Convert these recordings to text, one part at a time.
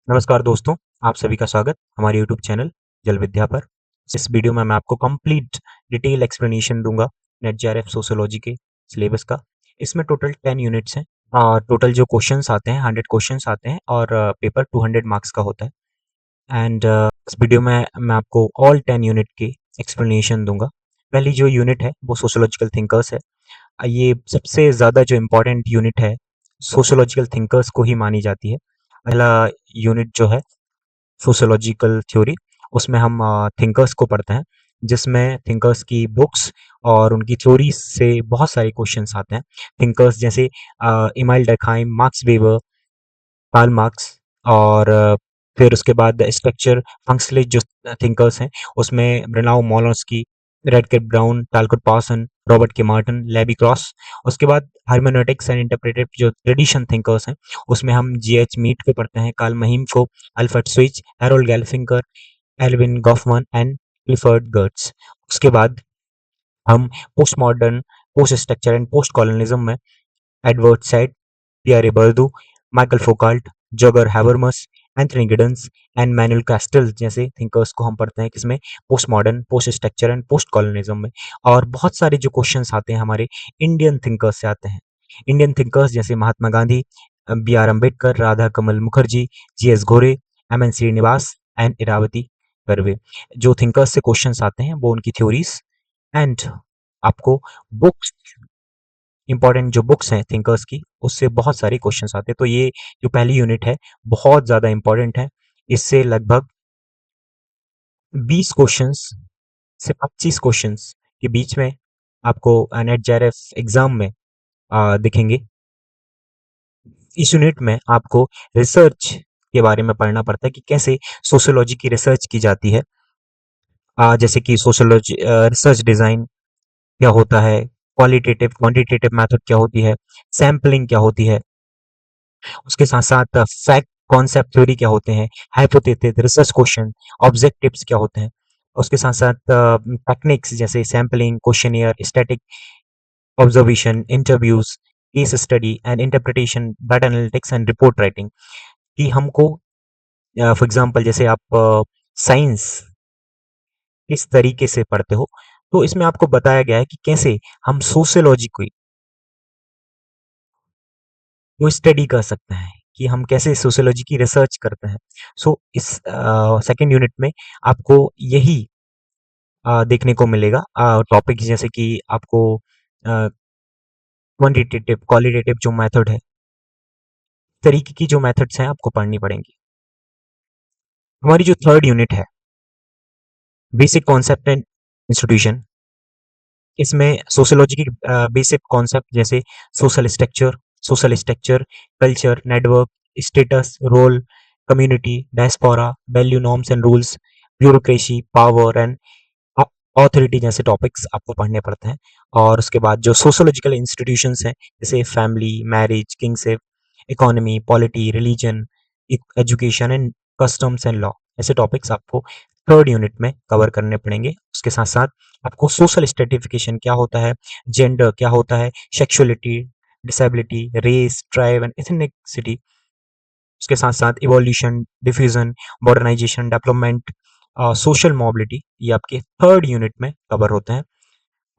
नमस्कार दोस्तों, आप सभी का स्वागत हमारे यूट्यूब चैनल जल विद्या पर। इस वीडियो में मैं आपको कंप्लीट डिटेल एक्सप्लेनेशन दूंगा नेट जेआरएफ सोशियोलॉजी के सिलेबस का। इसमें टोटल 10 यूनिट्स हैं और टोटल जो क्वेश्चंस आते हैं 100 क्वेश्चंस आते हैं और पेपर 200 मार्क्स का होता है। एंड इस वीडियो में मैं आपको ऑल 10 यूनिट की एक्सप्लेनेशन दूंगा। पहली जो यूनिट है वो सोशियोलॉजिकल थिंकर्स है। ये सबसे ज़्यादा जो इम्पोर्टेंट यूनिट है सोशियोलॉजिकल थिंकर्स को ही मानी जाती है। पहला यूनिट जो है सोशियोलॉजिकल थ्योरी, उसमें हम थिंकर्स को पढ़ते हैं, जिसमें थिंकर्स की बुक्स और उनकी थ्योरी से बहुत सारे क्वेश्चंस आते हैं। थिंकर्स जैसे Emile Durkheim, Max Weber, Karl Marx और फिर उसके बाद स्ट्रक्चर फंक्शनलिस्ट जो थिंकर्स हैं, उसमें ब्रेनाउ मोलस्की, रेडक्लिफ ब्राउन, टालकोट पार्सन, रॉबर्ट के मार्टन, लेवी क्रॉस। उसके बाद हार्मेनेटिक्स एंड इंटरप्रेटिव जो ट्रेडिशन थिंकर्स हैं, उसमें हम जीएच मीट को पढ़ते हैं, कार्ल महिम को, अल्फ्रेड स्विच, Harold Garfinkel, Erving Goffman and Clifford Geertz. उसके बाद हम post modern, post structure and post colonialism में Edward Said, Pierre Bourdieu, Michel Foucault, जॉगर Habermas, Anthony Giddens and Manuel Castells जैसे थिंकर्स को हम पढ़ते हैं किसमें, post modern, post structure and post colonialism में। और बहुत सारे जो क्वेश्चंस आते हैं हमारे इंडियन थिंकर्स से आते हैं। इंडियन थिंकर्स जैसे Mahatma Gandhi, B R Ambedkar, Radha Kamal Mukherjee, G S Ghurye, M N Srinivas and Irawati Karve. जो थिंकर्स से क्वेश्चंस आते हैं वो उनकी थ्योरीज एंड आपको बुक्स, इंपॉर्टेंट जो बुक्स हैं थिंकर्स की, उससे बहुत सारे क्वेश्चंस आते हैं। तो ये जो पहली यूनिट है बहुत ज़्यादा इंपॉर्टेंट है। इससे लगभग 20 क्वेश्चंस से 25 क्वेश्चंस के बीच में आपको नेट जेआरएफ एग्जाम में दिखेंगे। इस यूनिट में आपको रिसर्च के बारे में पढ़ना पड़ता है कि कैसे सोशियोलॉजी की रिसर्च की जाती है। जैसे कि सोशियोलॉजी रिसर्च डिज़ाइन क्या होता है, क्वालिटेटिव क्वांटिटेटिव मेथड क्या होती है, सैम्पलिंग क्या होती है, उसके साथ-साथ फैक्ट कॉन्सेप्ट थ्योरी क्या होते हैं, हाइपोथेसिस, रिसर्च क्वेश्चन, ऑब्जेक्टिव्स क्या होते हैं। उसके साथ-साथ टेक्निक्स जैसे sampling, questionnaire, static observation, interviews, case study and interpretation, data analytics and report writing कि हमको फॉर एग्जांपल जैसे आप साइंस किस तरीके से पढ़ते हो, तो इसमें आपको बताया गया है कि कैसे हम सोशियोलॉजी को स्टडी कर सकते हैं, कि हम कैसे सोशियोलॉजी की रिसर्च करते हैं। सो इस सेकंड यूनिट में आपको यही देखने को मिलेगा। टॉपिक जैसे कि आपको क्वांटिटेटिव क्वालिटेटिव जो मेथड है, तरीके की जो मेथड्स हैं आपको पढ़नी पड़ेंगी। हमारी जो थर्ड यूनिट है बेसिक कॉन्सेप्ट एंड इंस्टीट्यूशन, इसमें सोशियोलॉजी की बेसिक कॉन्सेप्ट जैसे social structure, culture, network, status, role, community, diaspora, value, norms and rules, bureaucracy, power and authority जैसे टॉपिक्स आपको पढ़ने पड़ते हैं। और उसके बाद जो सोशियोलॉजिकल इंस्टीट्यूशंस हैं जैसे family, marriage, kingship, economy, polity, religion, education and customs and law, ऐसे टॉपिक्स आपको थर्ड यूनिट में कवर करने पड़ेंगे। उसके साथ साथ आपको सोशल स्ट्रेटिफिकेशन क्या होता है, जेंडर क्या होता है, sexuality, disability, race, tribe and ethnicity, उसके साथ साथ evolution, diffusion, modernisation, development, social mobility, ये आपके थर्ड यूनिट में कवर होते हैं।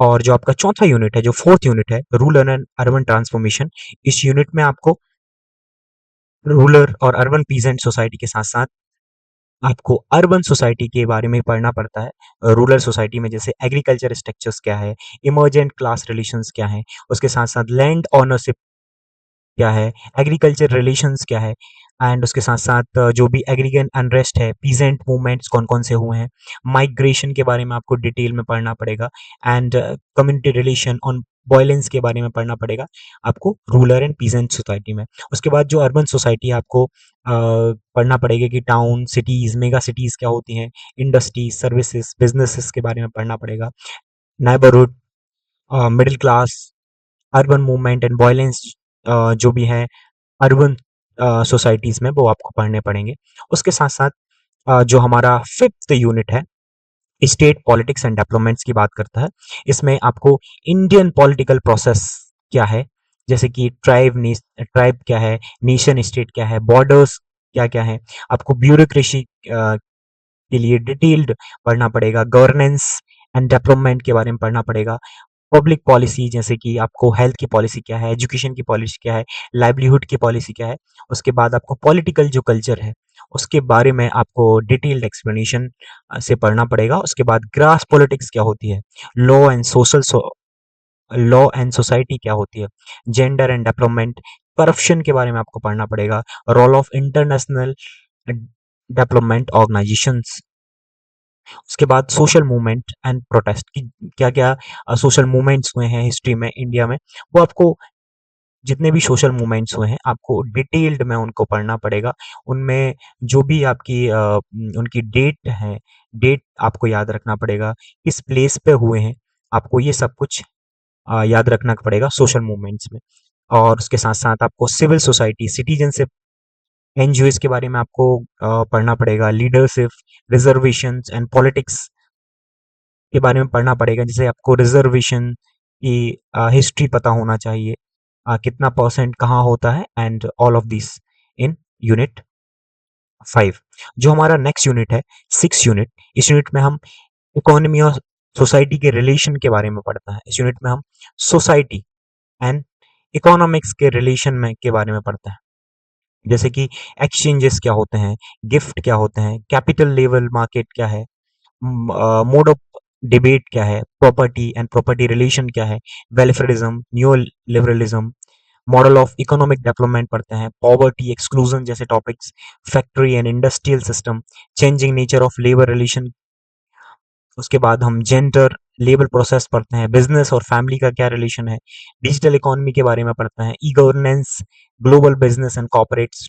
और जो आपका चौथा यूनिट है, जो फोर्थ यूनिट है, रूरल एंड अर्बन ट्रांसफॉर्मेशन, इस यूनिट में आपको रूरल और अर्बन पीजेंट सोसाइटी के साथ साथ आपको अर्बन सोसाइटी के बारे में पढ़ना पड़ता है। रूरल सोसाइटी में जैसे एग्रीकल्चर स्ट्रक्चर्स क्या है, इमर्जेंट क्लास रिलेशंस क्या है, उसके साथ साथ लैंड ऑनरशिप क्या है, एग्रीकल्चर रिलेशंस क्या है, एंड उसके साथ-साथ जो भी एग्रीगेन अनरेस्ट है, पीजेंट मूवमेंट्स कौन-कौन से हुए हैं, माइग्रेशन के बारे में आपको डिटेल में पढ़ना पड़ेगा, and community relation on violence के बारे में पढ़ना पड़ेगा आपको रूरल एंड पीजेंट सोसाइटी में। उसके बाद जो अर्बन सोसाइटी है आपको पढ़ना पड़ेगा कि टाउन, सिटीज़, मेगा सिटीज़ क्या होती हैं, इंडस्ट्रीज़, सर्विसेज़, बिज़नेसेस के बारे में पढ़ना पड़ेगा, neighbourhood, middle class, urban movement and violence, जो भी है अर्बन सोसाइटीज़ में, वो आपको पढ़ने पड़ेंगे। उसके साथ-साथ जो हमारा फिफ्थ यूनिट है, स्टेट पॉलिटिक्स एंड डेवलपमेंट्स की बात करता है। इसमें आपको इंडियन पॉलिटिकल प्रोसेस क्या है, जैसे कि ट्राइब क्या है, नेशन स्टेट क्या है, बॉर्डर्स क्या-क्या है, आपको ब्यूरोक्रेसी के लिए डिटेल्ड पढ़ना पड़ेगा, गवर्नेंस एंड डेवलपमेंट के बारे में पढ़ना पड़ेगा, पब्लिक पॉलिसी जैसे कि आपको हेल्थ की पॉलिसी क्या है, एजुकेशन की पॉलिसी क्या है, लाइवलीहुड की पॉलिसी क्या है, उसके बाद आपको पॉलिटिकल जो कल्चर है, उसके बारे में आपको डिटेल्ड एक्सप्लेनेशन से पढ़ना पड़ेगा। उसके बाद ग्रास पॉलिटिक्स क्या होती है, law and social law and society क्या होती है, जेंडर एंड डेवलपमेंट, करप्शन के बारे में आपको पढ़ना पड़ेगा, role of international development organisations. उसके बाद सोशल मूवमेंट एंड प्रोटेस्ट की क्या-क्या सोशल मूवमेंट्स हुए हैं हिस्ट्री में इंडिया में, वो आपको जितने भी सोशल मूवमेंट्स हुए हैं आपको डिटेल्ड में उनको पढ़ना पड़ेगा। उनमें जो भी आपकी उनकी डेट है, डेट आपको याद रखना पड़ेगा, किस प्लेस पे हुए हैं, आपको ये सब कुछ याद रखना पड़ेगा सोशल मूवमेंट्स में। और उसके साथ-साथ आपको सिविल सोसाइटी, सिटीज़नशिप, एनजीओज़ के बारे में आपको पढ़ना पड़ेगा, लीडरशिप, रिज़र्वेशंस एंड पॉलिटिक्स के बारे में पढ़ना पड़ेगा। जैसे आपको रिज़र्वेशन की हिस्ट्री पता होना चाहिए, कितना परसेंट कहाँ होता है and all of this in unit 5। जो हमारा नेक्स्ट यूनिट है, 6 यूनिट, इस यूनिट में हम इकोनॉमी और सोसाइटी के रिलेशन के बारे में पढ़ते हैं। इस यूनिट में हम सोसाइटी एंड इकोनॉमिक्स के रिलेशन में के बारे में पढ़ते हैं। जैसे कि एक्सचेंजेस क्या होते हैं, गिफ्ट क्या होते हैं, कैपिटल लेवल मार्केट क्या है, मोड ऑफ डिबेट क्या है, प्रॉपर्टी एंड प्रॉपर्टी रिलेशन क्या है, welfarism, new liberalism, model of economic development पढ़ते हैं, पॉवर्टी एक्सक्लूजन जैसे topics, factory and industrial system, changing nature of labour relation. उसके बाद हम जेंडर लेबर प्रोसेस पढ़ते हैं, बिजनेस और फैमिली का क्या रिलेशन है, डिजिटल इकोनॉमी के बारे में पढ़ते हैं, e governance, global business and corporates.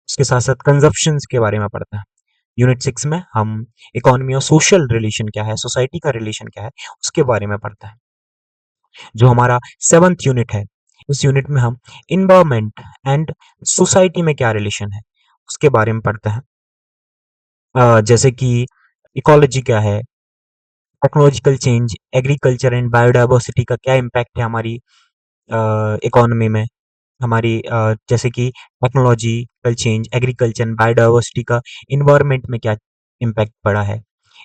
उसके साथ साथ कंजप्शंस के बारे में पढ़ते हैं। यूनिट 6 में हम इकोनॉमी और सोशल रिलेशन क्या है, सोसाइटी का रिलेशन क्या है, उसके बारे में पढ़ते हैं। जो हमारा 7th यूनिट है, उस यूनिट में हम इन्वायरमेंट एंड सोसाइटी में क्या रिलेशन है, उसके बारे में पढ़ते हैं। जैसे कि इकोलॉजी क्या है, technological change, agriculture and biodiversity का क्या इम्पैक्ट है हमारी इकोनॉमी में, हमारी जैसे कि technological change, agriculture and biodiversity का इन्वायरमेंट में क्या इम्पैक्ट पड़ा है,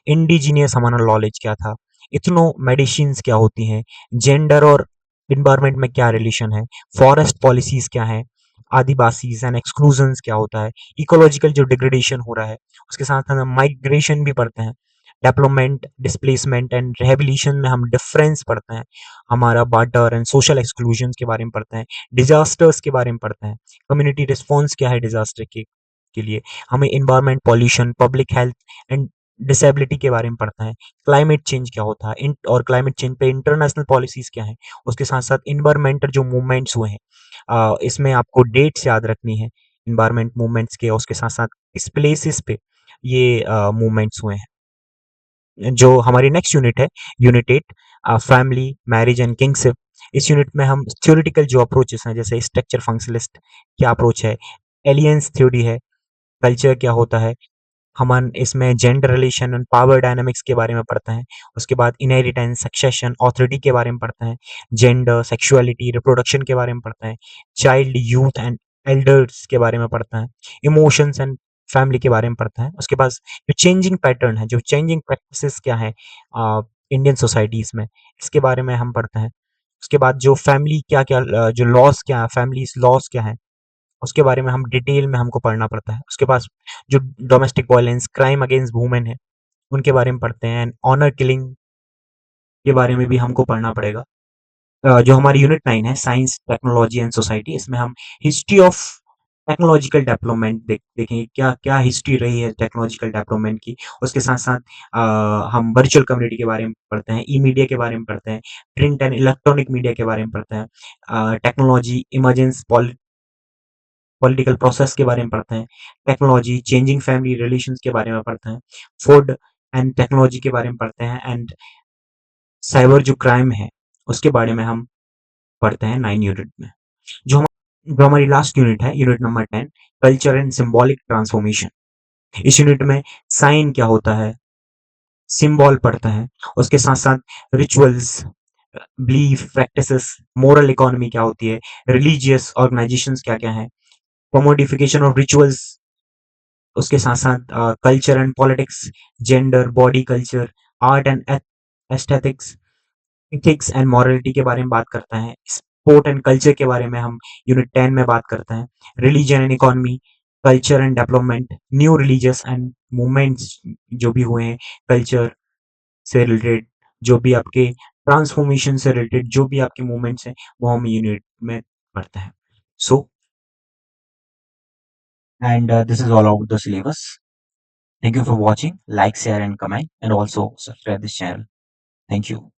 इंडिजीनियस हमारा नॉलेज क्या था, इथनो मेडिसिन्स क्या होती हैं, जेंडर और इन्वायरमेंट में क्या रिलेशन है, फॉरेस्ट पॉलिसीज क्या है, आदिवासीज एंड एक्सक्लूजन्स क्या होता है, इकोलॉजिकल जो डिग्रेडेशन हो रहा है, उसके साथ हम माइग्रेशन भी पढ़ते हैं, डेवलपमेंट, डिस्प्लेसमेंट एंड रिहेबिलिटेशन में हम डिफरेंस पढ़ते हैं, हमारा बार्टर एंड सोशल एक्सक्लूजन के बारे में पढ़ते हैं, डिजास्टर्स के बारे में पढ़ते हैं, कम्युनिटी रिस्पॉन्स क्या है डिजास्टर के लिए, हमें environment, pollution, public health and disability के बारे में पढ़ते हैं, क्लाइमेट चेंज क्या होता है और क्लाइमेट चेंज पे इंटरनेशनल पॉलिसीज क्या है, उसके साथ साथ इन्वायरमेंटल जो मूवमेंट्स हुए हैं, इसमें आपको डेट्स याद रखनी है इन्वायरमेंट मूवमेंट्स के, उसके साथ साथ इस प्लेसेस पे ये मूवमेंट्स हुए हैं। जो हमारी नेक्स्ट यूनिट है, unit 8, family, marriage and kingship. इस यूनिट में हम थ्योरेटिकल जो अप्रोचेस हैं, जैसे स्ट्रक्चर फंक्शनलिस्ट क्या अप्रोच है, एलियंस थ्योरी है, कल्चर क्या होता है, हम इसमें gender relation and power dynamics के बारे में पढ़ते हैं। उसके बाद इनहेरिटेंस, सक्सेशन, ऑथोरिटी के बारे में पढ़ते हैं, जेंडर, सेक्सुअलिटी, रिप्रोडक्शन के बारे में पढ़ते हैं, चाइल्ड, यूथ एंड एल्डर्स के बारे में पढ़ते हैं, इमोशंस एंड फैमिली के बारे में पढ़ते हैं। उसके बाद जो चेंजिंग पैटर्न है, जो चेंजिंग प्रैक्टिसेस क्या है इंडियन सोसाइटीज में, इसके बारे में हम पढ़ते हैं। उसके बाद जो फैमिली क्या क्या जो लॉस क्या है, फैमिली लॉस क्या है, उसके बारे में हम डिटेल में हमको पढ़ना पड़ता है। उसके पास जो domestic violence, crime against women है, उनके बारे में पढ़ते हैं, ऑनर किलिंग के बारे में भी हमको पढ़ना पड़ेगा। जो हमारी यूनिट 9 है, साइंस, टेक्नोलॉजी एंड सोसाइटी, इसमें हम हिस्ट्री ऑफ टेक्नोलॉजिकल डेवलपमेंट देखेंगे, क्या क्या हिस्ट्री रही है टेक्नोलॉजिकल डेवलपमेंट की। उसके साथ साथ हम वर्चुअल कम्युनिटी के बारे में पढ़ते हैं, ई मीडिया के बारे में पढ़ते हैं, प्रिंट एंड इलेक्ट्रॉनिक मीडिया के बारे में पढ़ते हैं, टेक्नोलॉजी इमरजेंस पॉलिटिकल प्रोसेस के बारे में पढ़ते हैं, टेक्नोलॉजी चेंजिंग फैमिली रिलेशंस के बारे में पढ़ते हैं, फूड एंड टेक्नोलॉजी के बारे में पढ़ते हैं, एंड साइबर जो क्राइम है उसके बारे में हम पढ़ते हैं 9 यूनिट में। जो हम जो हमारी लास्ट यूनिट है, unit number 10, culture and symbolic transformation. इस यूनिट में साइन क्या होता है, सिंबल पढ़ते हैं, उसके साथ साथ rituals, belief, practices, moral economy क्या होती है, रिलीजियस ऑर्गेनाइजेशंस क्या क्या है, कमोडिफिकेशन ऑफ रिचुअल्स, उसके साथ-साथ culture and politics, gender, body culture, art and aesthetics, ethics and morality के बारे में बात करता है। स्पोर्ट एंड कल्चर के बारे में हम यूनिट 10 में बात करते हैं। Religion and economy, culture and development, new religious and movements जो भी हुए हैं, कल्चर से रिलेटेड, जो भी आपके ट्रांसफॉर्मेशन से रिलेटेड जो भी आपके मूवमेंट्स हैं, वो हम यूनिट में पढ़ते हैं। So and this is all about the syllabus. Thank you for watching. Like, share, and comment, and also subscribe this channel. Thank you.